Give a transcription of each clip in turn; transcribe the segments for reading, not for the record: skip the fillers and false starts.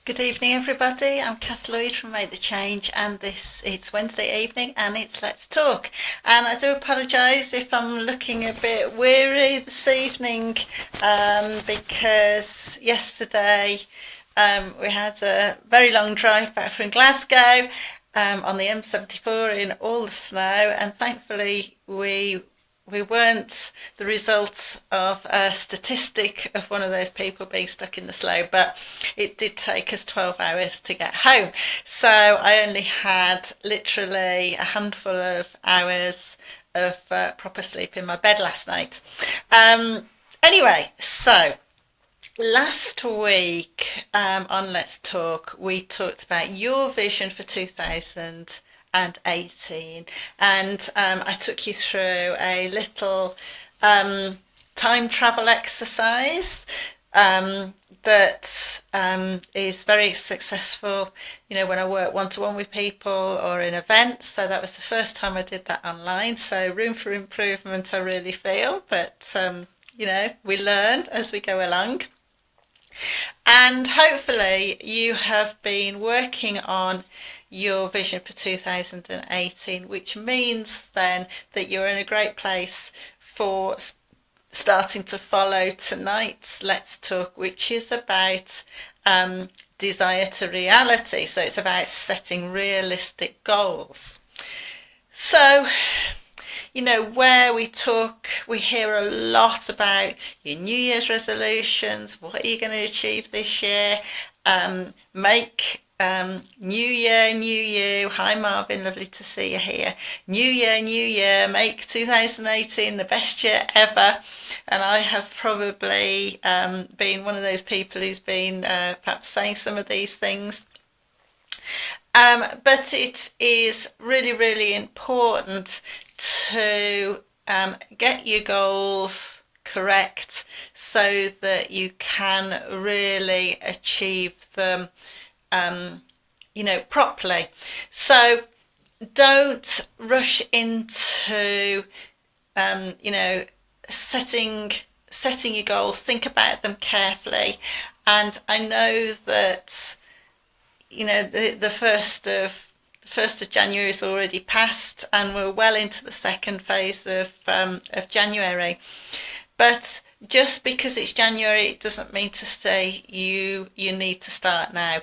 Good evening, everybody. I'm Kath Lloyd from Make the Change, and it's Wednesday evening, and it's Let's Talk. And I do apologise if I'm looking a bit weary this evening, because yesterday we had a very long drive back from Glasgow on the M74 in all the snow, and thankfully we weren't the result of a statistic of one of those people being stuck in the snow, but it did take us 12 hours to get home. So I only had literally a handful of hours of proper sleep in my bed last night. Anyway, so last week on Let's Talk, we talked about your vision for 2018, and I took you through a little time travel exercise that is very successful, when I work one-to-one with people or in events. So that was the first time I did that online. So room for improvement, I really feel, but we learn as we go along. And hopefully you have been working on your vision for 2018, which means then that you're in a great place for starting to follow tonight's Let's Talk, which is about desire to reality. So it's about setting realistic goals. So, where we hear a lot about your New Year's resolutions. What are you going to achieve this year? Make New Year, New You. Hi Marvin, lovely to see you here. New Year, New Year. Make 2018 the best year ever. And I have probably been one of those people who's been perhaps saying some of these things. But it is really, really important to get your goals correct so that you can really achieve them, properly. So don't rush into, setting your goals. Think about them carefully. And I know that the first of January is already passed, and we're well into the second phase of January. But just because it's January, it doesn't mean to say you need to start now.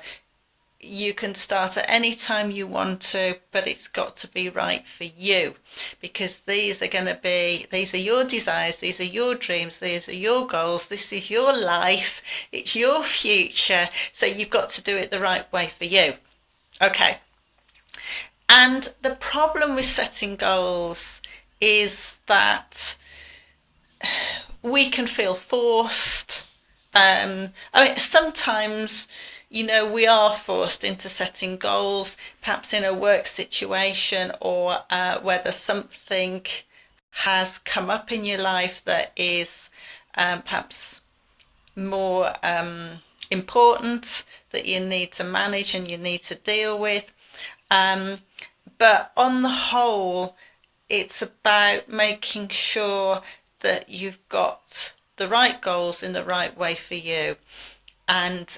You can start at any time you want to, but it's got to be right for you, because these are your desires, these are your dreams, these are your goals, this is your life, it's your future, so you've got to do it the right way for you. Okay. And the problem with setting goals is that we can feel forced. Sometimes we are forced into setting goals, perhaps in a work situation, or whether something has come up in your life that is perhaps more important, that you need to manage and you need to deal with. But on the whole, it's about making sure that you've got the right goals in the right way for you, and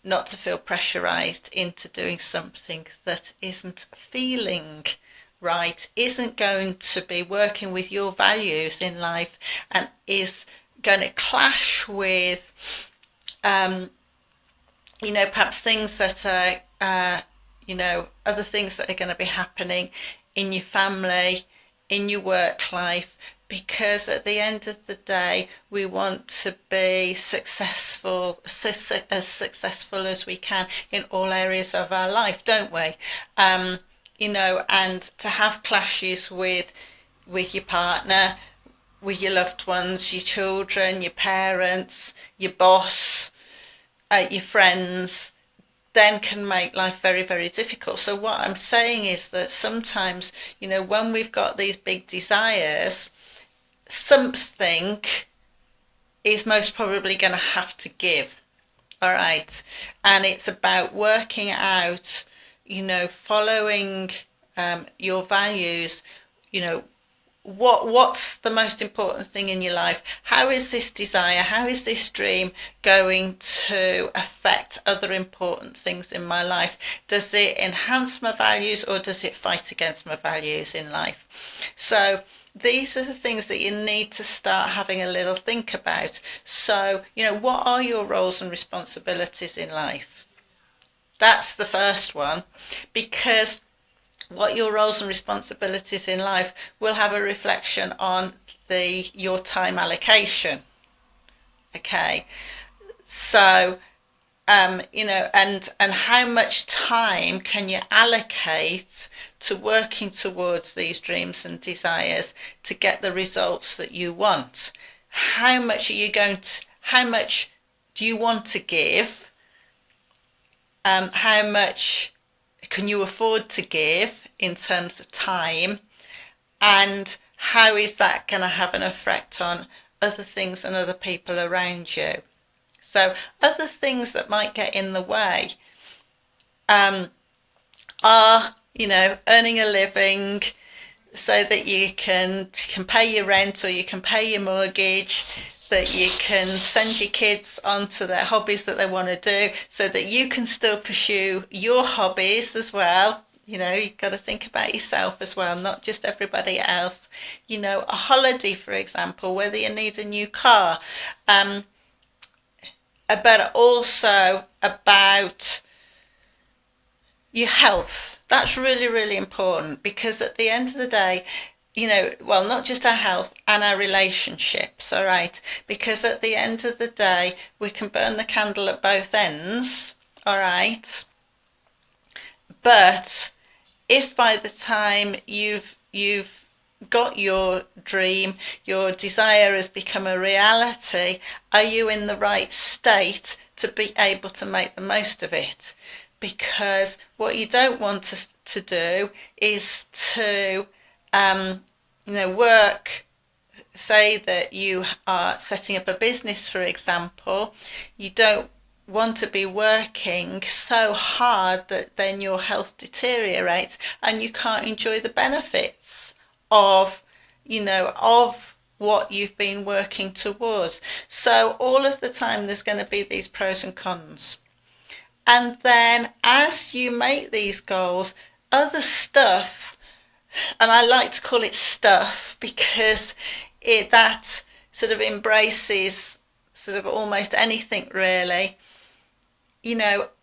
not to feel pressurized into doing something that isn't feeling right, isn't going to be working with your values in life, and is going to clash with perhaps things that are other things that are going to be happening in your family, in your work life. Because at the end of the day, we want to be successful, as successful as we can in all areas of our life, don't we? And to have clashes with your partner, with your loved ones, your children, your parents, your boss, your friends, then can make life very, very difficult. So what I'm saying is that sometimes, when we've got these big desires, something is most probably going to have to give. All right. And it's about working out, following your values, what's the most important thing in your life? How is this desire, how is this dream going to affect other important things in my life? Does it enhance my values, or does it fight against my values in life? So these are the things that you need to start having a little think about. So, what are your roles and responsibilities in life? That's the first one, because what your roles and responsibilities in life will have a reflection on your time allocation. Okay, so and how much time can you allocate to working towards these dreams and desires to get the results that you want? How much do you want to give? How much can you afford to give in terms of time? And how is that going to have an effect on other things and other people around you? So other things that might get in the way are, earning a living so that you can pay your rent, or you can pay your mortgage, that you can send your kids onto their hobbies that they want to do, so that you can still pursue your hobbies as well. You've got to think about yourself as well, not just everybody else. A holiday, for example, whether you need a new car, but also about your health. That's really, really important, because at the end of the day, not just our health and our relationships, all right? Because at the end of the day, we can burn the candle at both ends, all right? But if by the time you've got your dream, your desire has become a reality, are you in the right state to be able to make the most of it? Because what you don't want to do is to work, say that you are setting up a business, for example. You don't want to be working so hard that then your health deteriorates and you can't enjoy the benefits of what you've been working towards. So all of the time there's going to be these pros and cons. And then as you make these goals, other stuff, and I like to call it stuff because that sort of embraces sort of almost anything really,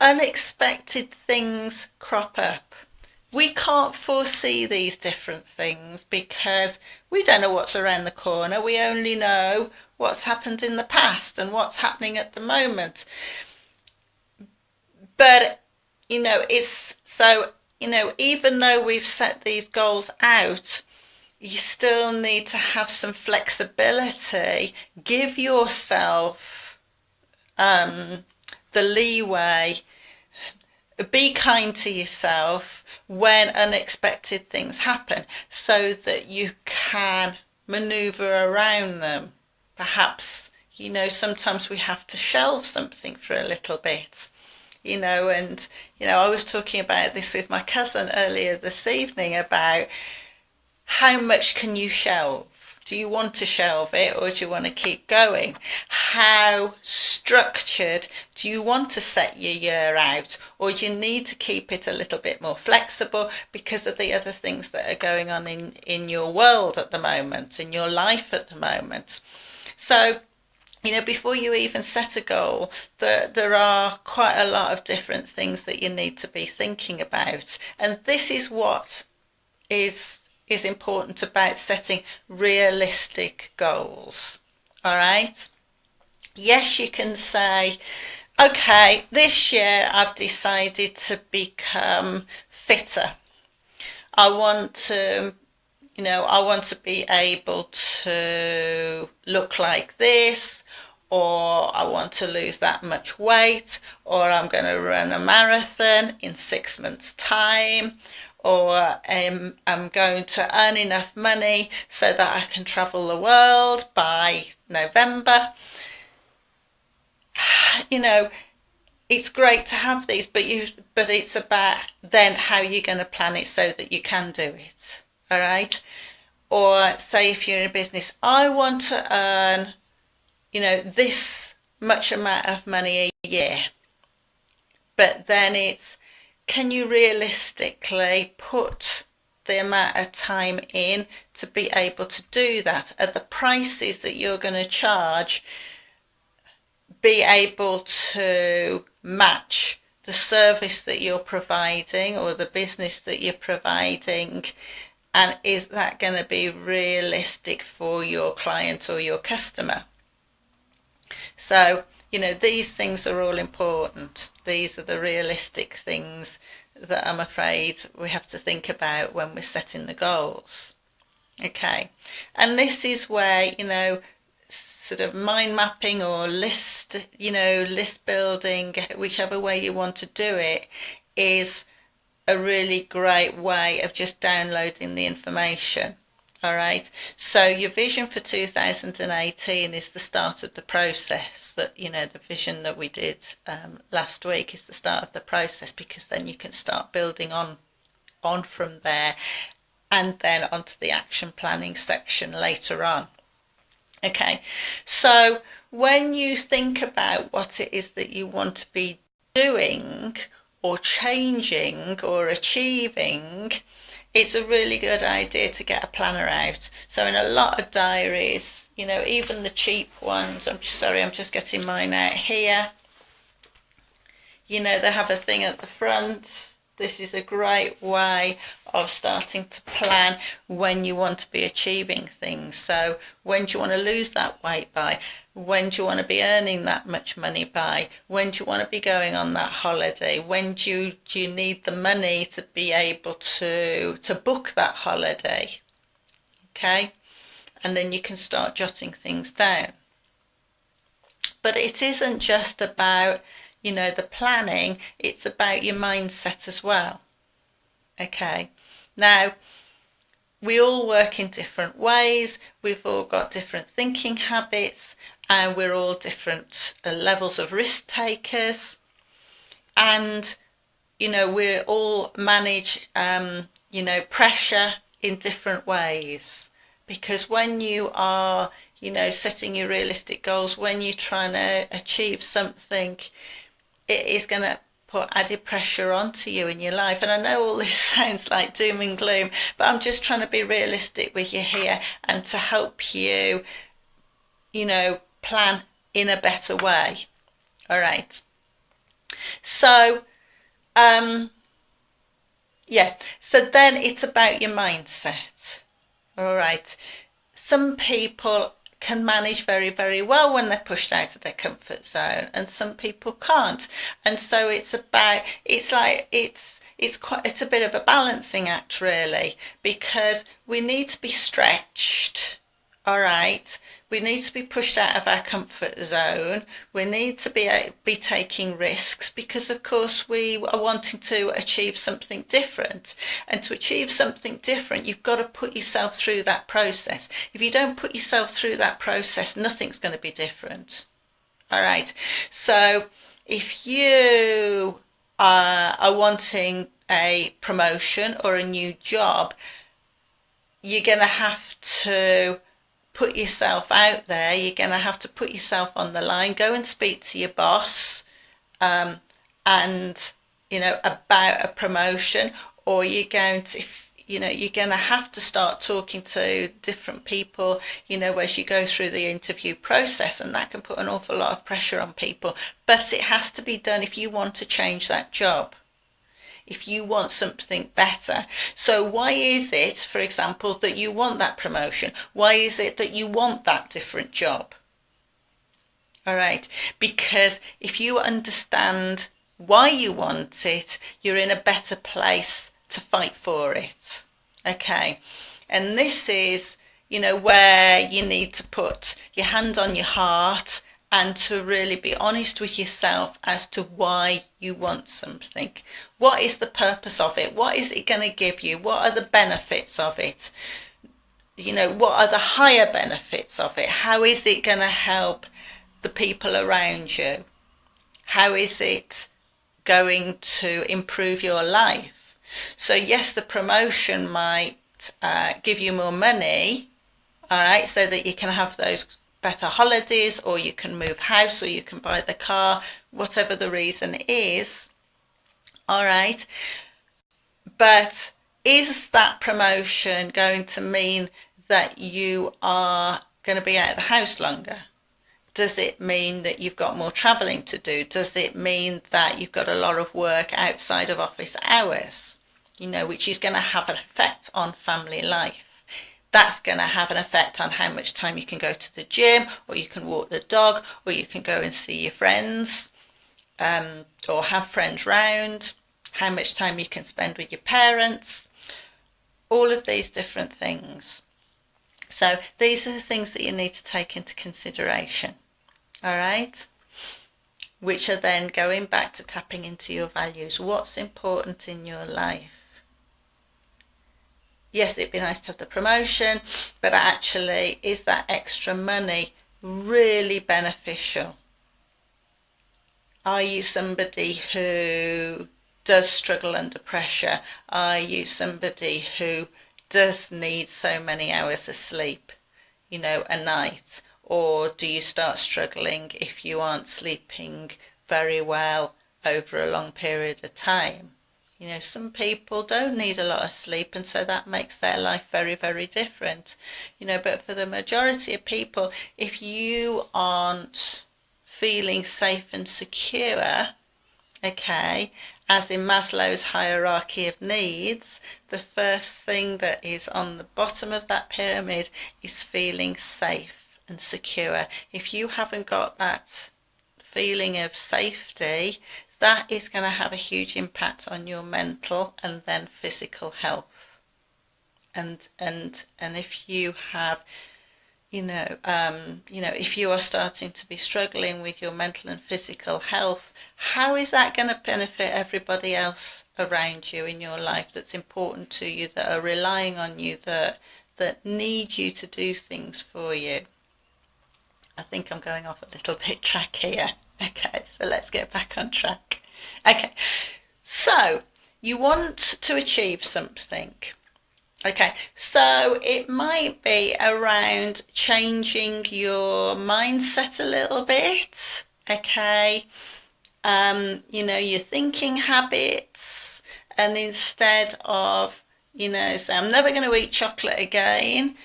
unexpected things crop up. We can't foresee these different things because we don't know what's around the corner. We only know what's happened in the past and what's happening at the moment. But, it's so, even though we've set these goals out, you still need to have some flexibility. Give yourself the leeway. Be kind to yourself when unexpected things happen so that you can maneuver around them. Perhaps, sometimes we have to shelve something for a little bit. I was talking about this with my cousin earlier this evening about how much can you shelve? Do you want to shelve it, or do you want to keep going? How structured do you want to set your year out, or do you need to keep it a little bit more flexible because of the other things that are going on in your world at the moment, in your life at the moment? So, before you even set a goal, there are quite a lot of different things that you need to be thinking about. And this is what is important about setting realistic goals. All right? Yes, you can say, okay, this year I've decided to become fitter. I want to be able to look like this, or I want to lose that much weight, or I'm going to run a marathon in 6 months' time, or I'm going to earn enough money so that I can travel the world by November. It's great to have these, but it's about then how you're going to plan it so that you can do it. All right? Or say if you're in a business, I want to earn, this much amount of money a year. But then it's, can you realistically put the amount of time in to be able to do that? Are the prices that you're going to charge be able to match the service that you're providing or the business that you're providing? And is that going to be realistic for your client or your customer? So, these things are all important. These are the realistic things that I'm afraid we have to think about when we're setting the goals. Okay. And this is where, sort of mind mapping or list building, whichever way you want to do it, is a really great way of just downloading the information. All right. So your vision for 2018 is the start of the process. That, the vision that we did last week is the start of the process, because then you can start building on from there, and then onto the action planning section later on. Okay. So when you think about what it is that you want to be doing or changing or achieving, it's a really good idea to get a planner out. So in a lot of diaries, even the cheap ones, I'm just getting mine out here. They have a thing at the front. This is a great way of starting to plan when you want to be achieving things. So when do you want to lose that weight by? When do you want to be earning that much money by? When do you want to be going on that holiday? When do you need the money to be able to book that holiday? Okay? And then you can start jotting things down. But it isn't just about, the planning, it's about your mindset as well. Okay? Now, we all work in different ways. We've all got different thinking habits, and we're all different levels of risk takers. And, we all manage, pressure in different ways. Because when you are, setting your realistic goals, when you're trying to achieve something, it is going to put added pressure onto you in your life. And I know all this sounds like doom and gloom, but I'm just trying to be realistic with you here and to help you, plan in a better way. All right. So, so then it's about your mindset. All right. Some people can manage very, very well when they're pushed out of their comfort zone, and some people can't. And so it's a bit of a balancing act, really, because we need to be stretched. All right. We need to be pushed out of our comfort zone. We need to be taking risks, because, of course, we are wanting to achieve something different. And to achieve something different, you've got to put yourself through that process. If you don't put yourself through that process, nothing's going to be different. All right. So if you are wanting a promotion or a new job, you're going to have to put yourself out there. You're going to have to put yourself on the line. Go and speak to your boss, and about a promotion, or you're going to have to start talking to different people, as you go through the interview process, and that can put an awful lot of pressure on people. But it has to be done if you want to change that job, if you want something better. So why is it, for example, that you want that promotion? Why is it that you want that different job? All right. Because if you understand why you want it, you're in a better place to fight for it. Okay. And this is, where you need to put your hand on your heart and to really be honest with yourself as to why you want something. What is the purpose of it? What is it going to give you? What are the benefits of it? What are the higher benefits of it? How is it going to help the people around you? How is it going to improve your life? So yes, the promotion might give you more money, all right, so that you can have those better holidays, or you can move house, or you can buy the car, whatever the reason is, all right. But is that promotion going to mean that you are going to be out of the house longer? Does it mean that you've got more travelling to do? Does it mean that you've got a lot of work outside of office hours? Which is going to have an effect on family life. That's going to have an effect on how much time you can go to the gym, or you can walk the dog, or you can go and see your friends, or have friends round, how much time you can spend with your parents, all of these different things. So these are the things that you need to take into consideration, all right? Which are then going back to tapping into your values. What's important in your life? Yes, it'd be nice to have the promotion, but actually, is that extra money really beneficial? Are you somebody who does struggle under pressure? Are you somebody who does need so many hours of sleep, a night? Or do you start struggling if you aren't sleeping very well over a long period of time? Some people don't need a lot of sleep, and so that makes their life very, very different. But for the majority of people, if you aren't feeling safe and secure, okay, as in Maslow's hierarchy of needs, the first thing that is on the bottom of that pyramid is feeling safe and secure. If you haven't got that feeling of safety, that is going to have a huge impact on your mental and then physical health. And if you have, if you are starting to be struggling with your mental and physical health, how is that going to benefit everybody else around you in your life that's important to you, that are relying on you, that need you to do things for you? I think I'm going off a little bit track here. Okay, so let's get back on track. Okay, so you want to achieve something. Okay, so it might be around changing your mindset a little bit. Okay, your thinking habits, and instead of, say, I'm never going to eat chocolate again,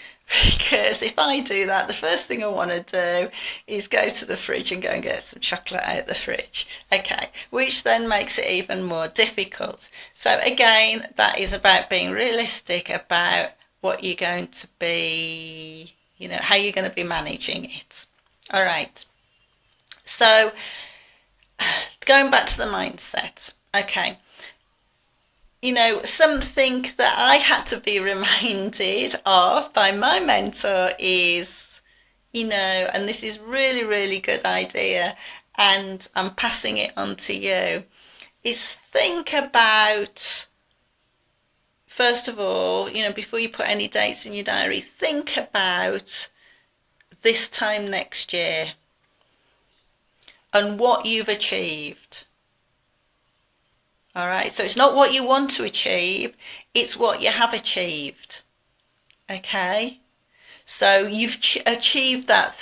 because if I do that, the first thing I want to do is go to the fridge and go and get some chocolate out of the fridge. Okay, which then makes it even more difficult. So again, that is about being realistic about what you're going to be, how you're going to be managing it. All right. So going back to the mindset. Okay. Something that I had to be reminded of by my mentor is, and this is really, really good idea, and I'm passing it on to you, is think about, first of all, before you put any dates in your diary, think about this time next year and what you've achieved. All right, so it's not what you want to achieve, it's what you have achieved. Okay, so you've achieved that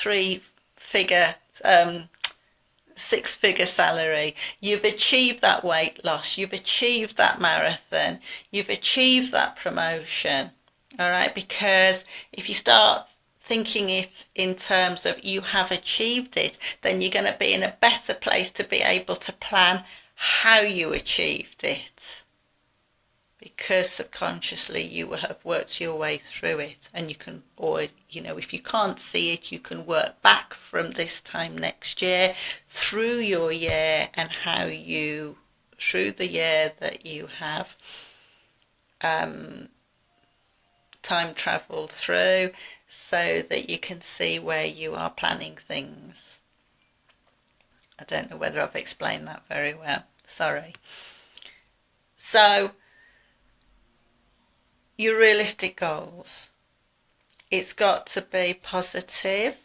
six-figure salary. You've achieved that weight loss. You've achieved that marathon. You've achieved that promotion. All right, because if you start thinking it in terms of you have achieved it, then you're going to be in a better place to be able to plan how you achieved it, because subconsciously you will have worked your way through it, and you can, or if you can't see it, you can work back from this time next year through your year and how you, through the year that you have time traveled through, so that you can see where you are planning things. I don't know whether I've explained that very well. Sorry. So, your realistic goals. It's got to be positive.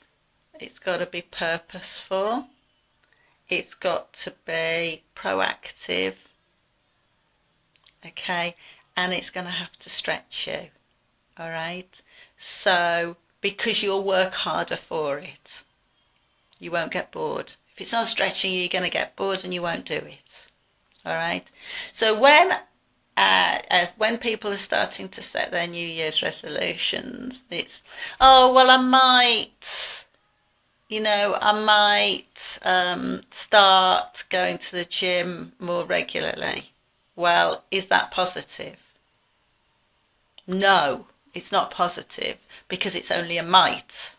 It's got to be purposeful. It's got to be proactive. Okay? And it's going to have to stretch you. All right. So, because you'll work harder for it, you won't get bored. If it's not stretching, you're going to get bored and you won't do it. All right. So when people are starting to set their New Year's resolutions, it's, oh, well, I might start going to the gym more regularly. Well, is that positive? No, it's not positive because it's only a might.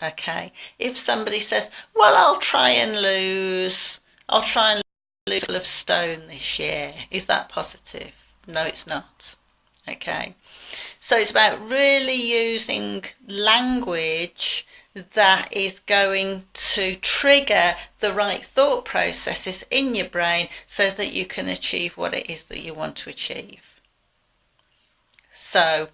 Okay. If somebody says, well, I'll try and lose a couple of stone this year, is that positive? No, it's not. Okay. So it's about really using language that is going to trigger the right thought processes in your brain so that you can achieve what it is that you want to achieve. So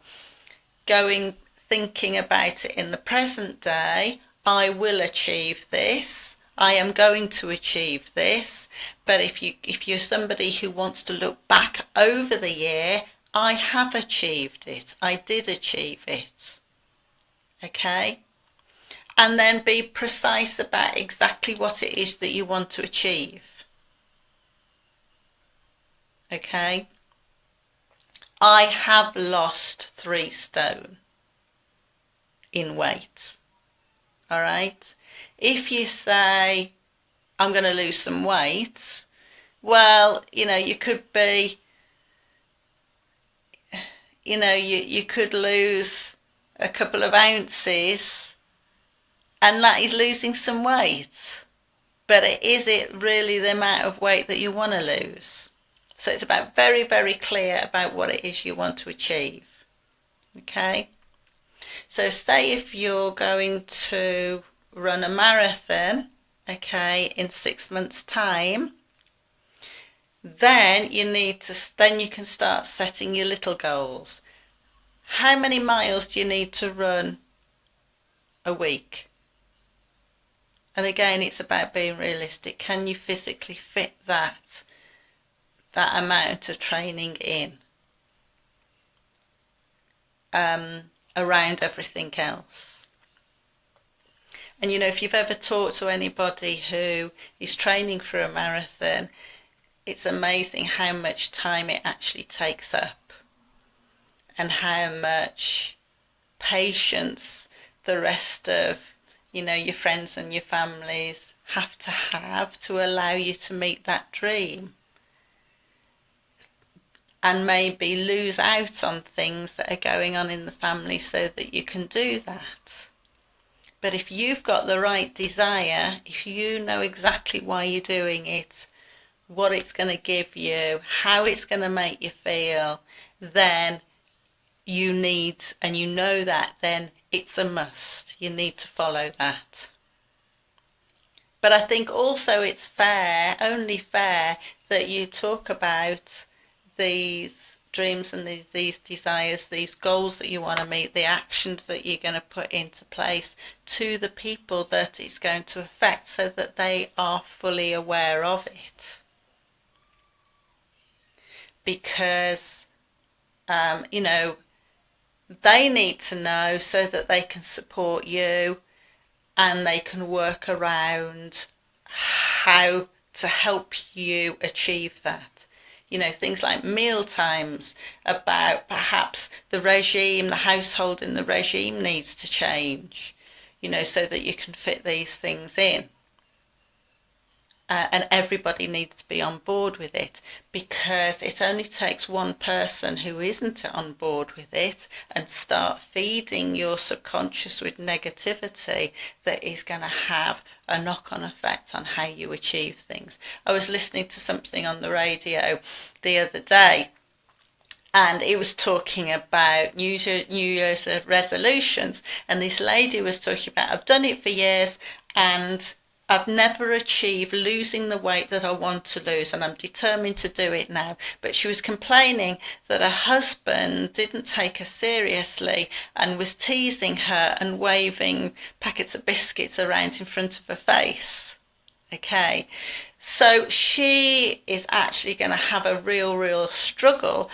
thinking about it in the present day, I will achieve this. I am going to achieve this. But if you're somebody who wants to look back over the year, I have achieved it. I did achieve it. Okay? And then be precise about exactly what it is that you want to achieve. Okay? I have lost 3 stone in weight. All right? If you say, I'm going to lose some weight, well, you could be, you could lose a couple of ounces, and that is losing some weight. But is it really the amount of weight that you want to lose? So it's about very, very clear about what it is you want to achieve. Okay? So say if you're going to run a marathon, okay, in 6 months' time, then you can start setting your little goals. How many miles do you need to run a week? And again, it's about being realistic. Can you physically fit that amount of training in around everything else? And if you've ever talked to anybody who is training for a marathon, it's amazing how much time it actually takes up and how much patience the rest of your friends and your families have to allow you to meet that dream, and maybe lose out on things that are going on in the family so that you can do that. But if you've got the right desire, if you know exactly why you're doing it, what it's going to give you, how it's going to make you feel, then you know that, then it's a must. You need to follow that. But I think also it's only fair that you talk about these dreams and these desires, these goals that you want to meet, the actions that you're going to put into place to the people that it's going to affect, so that they are fully aware of it. Because, they need to know so that they can support you and they can work around how to help you achieve that. Things like meal times, about perhaps the household in the regime needs to change, so that you can fit these things in. And everybody needs to be on board with it, because it only takes one person who isn't on board with it and start feeding your subconscious with negativity that is going to have a knock-on effect on how you achieve things. I was listening to something on the radio the other day, and it was talking about New Year's resolutions, and this lady was talking about, I've done it for years and I've never achieved losing the weight that I want to lose, and I'm determined to do it now. But she was complaining that her husband didn't take her seriously and was teasing her and waving packets of biscuits around in front of her face. Okay, so she is actually going to have a real struggle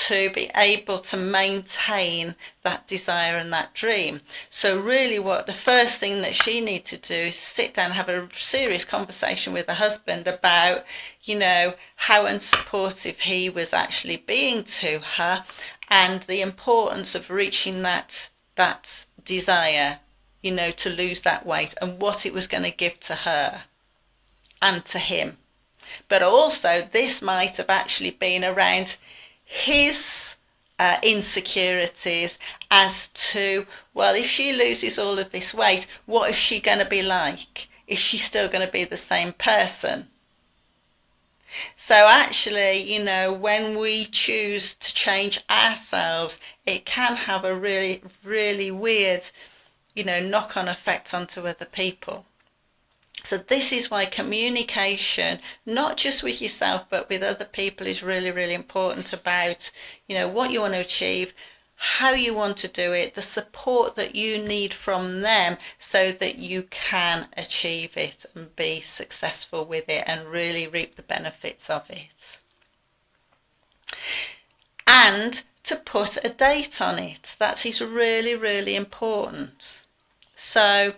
to be able to maintain that desire and that dream. So really what the first thing that she needs to do is sit down and have a serious conversation with her husband about, you know, how unsupportive he was actually being to her, and the importance of reaching that desire, you know, to lose that weight, and what it was going to give to her and to him. But also this might have actually been around his insecurities as to, well, if she loses all of this weight, what is she going to be like? Is she still going to be the same person? So actually, you know, when we choose to change ourselves, it can have a really, really weird, you know, knock-on effect onto other people. So this is why communication, not just with yourself, but with other people, is really, really important about, you know, what you want to achieve, how you want to do it, the support that you need from them so that you can achieve it and be successful with it and really reap the benefits of it. And to put a date on it. That is really, really important. So,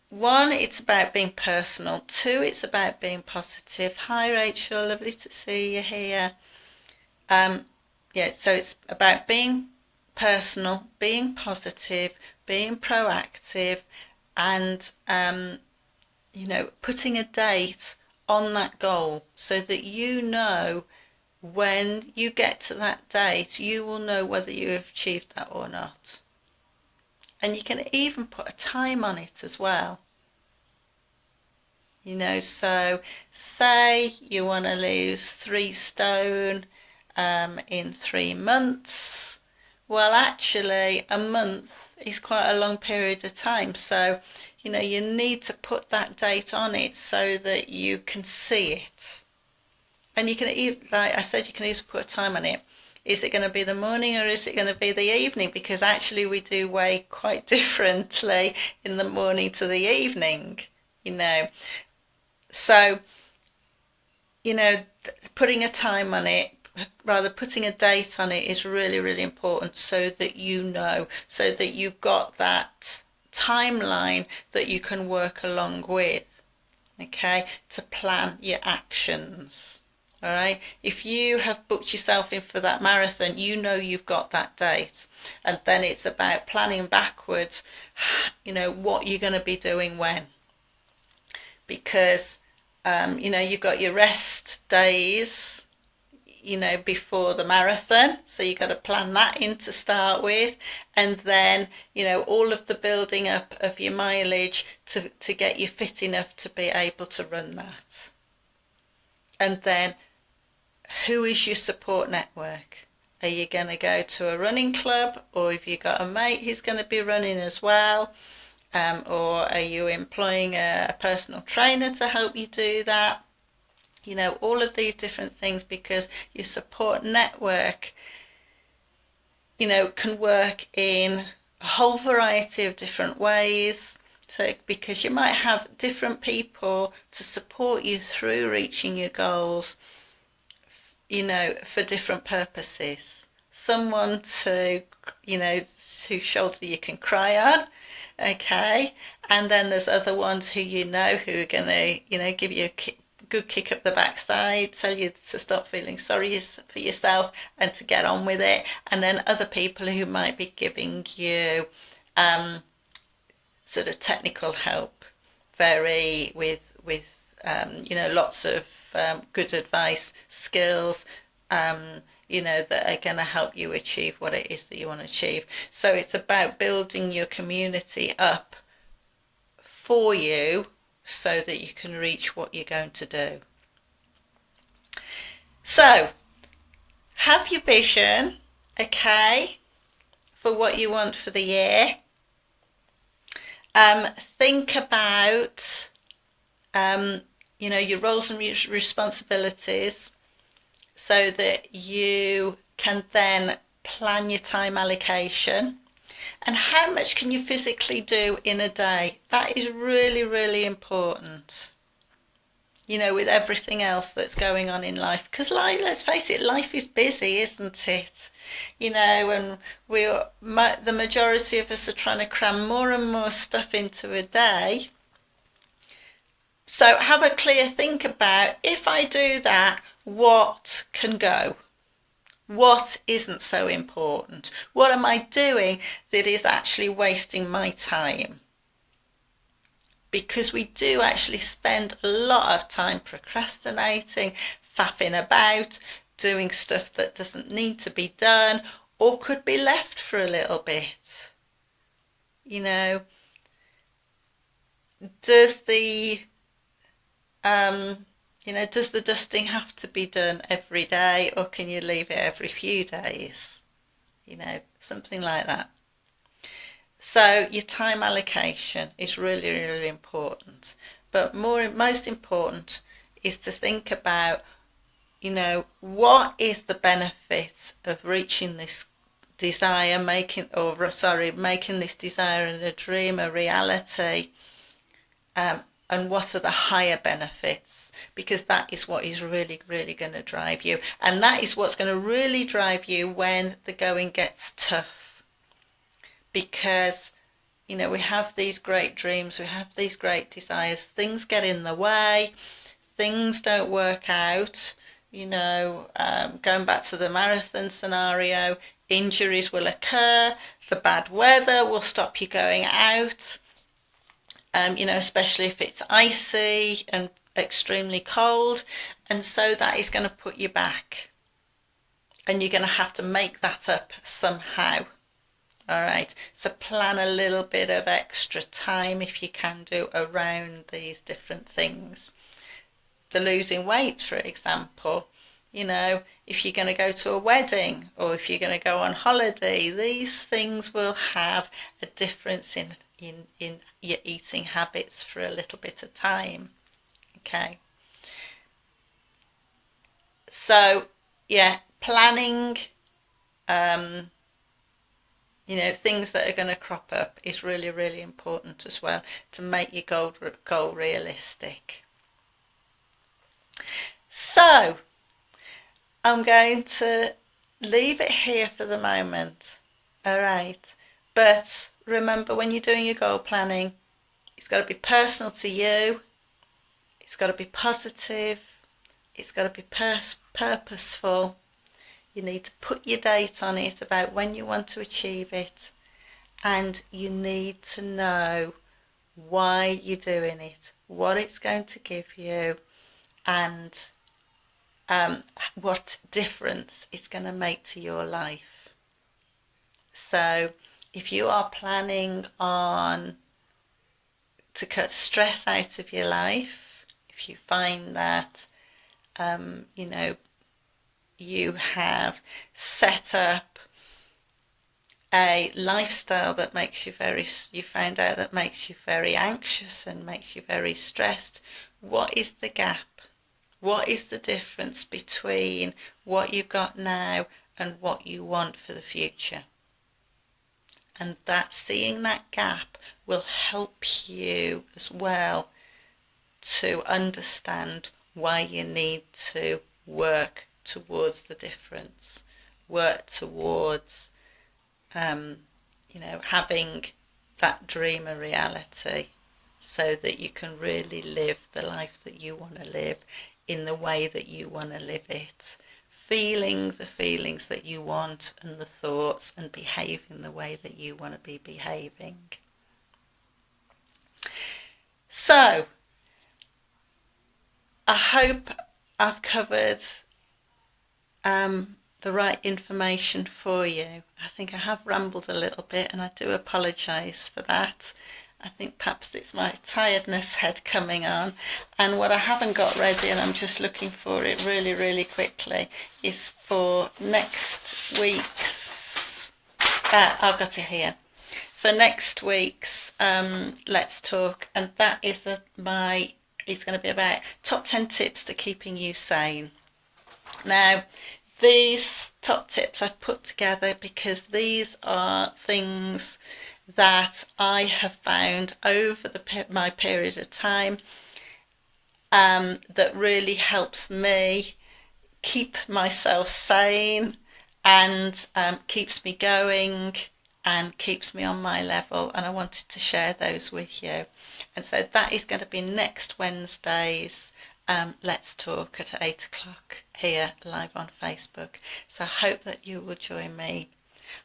one, it's about being personal. Two, it's about being positive. Hi, Rachel. Lovely to see you here. Yeah, so it's about being personal, being positive, being proactive, and, you know, putting a date on that goal so that you know when you get to that date, you will know whether you have achieved that or not. And you can even put a time on it as well. You know, so say you want to lose 3 stone in 3 months. Well, actually, a month is quite a long period of time. So, you know, you need to put that date on it so that you can see it. And you can even, like I said, you can even put a time on it. Is it going to be the morning or is it going to be the evening? Because actually we do weigh quite differently in the morning to the evening, you know. So, you know, putting a time on it, rather putting a date on it, is really, really important so that you know, so that you've got that timeline that you can work along with, okay, to plan your actions. All right, if you have booked yourself in for that marathon, you know you've got that date, and then it's about planning backwards, you know, what you're going to be doing when, because you know, you've got your rest days, you know, before the marathon, so you've got to plan that in to start with, and then, you know, all of the building up of your mileage to get you fit enough to be able to run that. And then, who is your support network? Are you going to go to a running club, or have you got a mate who's going to be running as well? Or are you employing a personal trainer to help you do that? You know, all of these different things, because your support network, you know, can work in a whole variety of different ways. So, because you might have different people to support you through reaching your goals, you know, for different purposes. Someone to, you know, whose shoulder you can cry on, okay, and then there's other ones who you know who are going to, you know, give you a good kick up the backside, tell you to stop feeling sorry for yourself and to get on with it, and then other people who might be giving you sort of technical help, with you know, lots of good advice, skills, you know, that are going to help you achieve what it is that you want to achieve. So it's about building your community up for you so that you can reach what you're going to do. So, have your vision, okay, for what you want for the year. Think about, you know, your roles and responsibilities so that you can then plan your time allocation. And how much can you physically do in a day? That is really, really important. with everything else that's going on in life. Because let's face it, life is busy, isn't it? And the majority of us are trying to cram more and more stuff into a day. So have a clear think about, if I do that, what can go? What isn't so important? What am I doing that is actually wasting my time? Because we do actually spend a lot of time procrastinating, faffing about, doing stuff that doesn't need to be done or could be left for a little bit. Does the does the dusting have to be done every day, or can you leave it every few days? Something like that. So your time allocation is really, really important. But most important is to think about, what is the benefit of reaching this desire, making this desire and a dream a reality, and what are the higher benefits? Because that is what is really, really going to drive you. And that is what's going to really drive you when the going gets tough. Because, we have these great dreams, we have these great desires, things get in the way, things don't work out, going back to the marathon scenario, injuries will occur, the bad weather will stop you going out, especially if it's icy and extremely cold, and so that is going to put you back. And you're going to have to make that up somehow. All right, so plan a little bit of extra time, if you can do, around these different things. The losing weight, for example, if you're going to go to a wedding or if you're going to go on holiday, these things will have a difference in your eating habits for a little bit of time. Okay. So, yeah, planning, things that are going to crop up is really, really important as well to make your goal realistic. So, I'm going to leave it here for the moment. All right. But remember, when you're doing your goal planning, it's got to be personal to you. It's got to be positive. It's got to be purposeful. You need to put your date on it about when you want to achieve it. And you need to know why you're doing it, what it's going to give you, and what difference it's going to make to your life. So if you are planning on to cut stress out of your life, if you find that you have set up a lifestyle that makes you found out that makes you very anxious and makes you very stressed, what is the gap? What is the difference between what you've got now and what you want for the future? And that seeing that gap will help you as well to understand why you need to work towards the difference, work towards having that dream a reality, so that you can really live the life that you want to live in the way that you want to live it, feeling the feelings that you want and the thoughts, and behaving the way that you want to be behaving. So I hope I've covered the right information for you. I think I have rambled a little bit, and I do apologise for that. I think perhaps it's my tiredness head coming on, and what I haven't got ready, and I'm just looking for it really, really quickly, is for next week's, I've got it here, for next week's Let's Talk, and that is it's going to be about top 10 tips to keeping you sane. Now, these top tips I've put together because these are things that I have found over my period of time that really helps me keep myself sane and keeps me going and keeps me on my level. And I wanted to share those with you. And so that is going to be next Wednesday's Let's Talk at 8 o'clock here live on Facebook. So I hope that you will join me.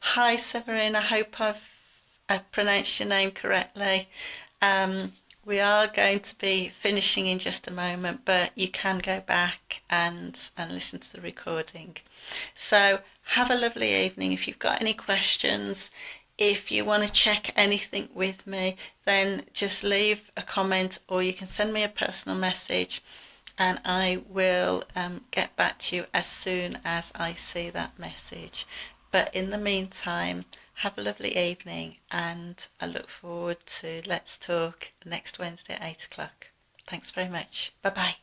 Hi, Severin. I hope I've pronounced your name correctly. We are going to be finishing in just a moment, but you can go back and listen to the recording. So have a lovely evening. If you've got any questions, if you want to check anything with me, then just leave a comment or you can send me a personal message and I will get back to you as soon as I see that message. But in the meantime, have a lovely evening and I look forward to Let's Talk next Wednesday at 8 o'clock. Thanks very much. Bye-bye.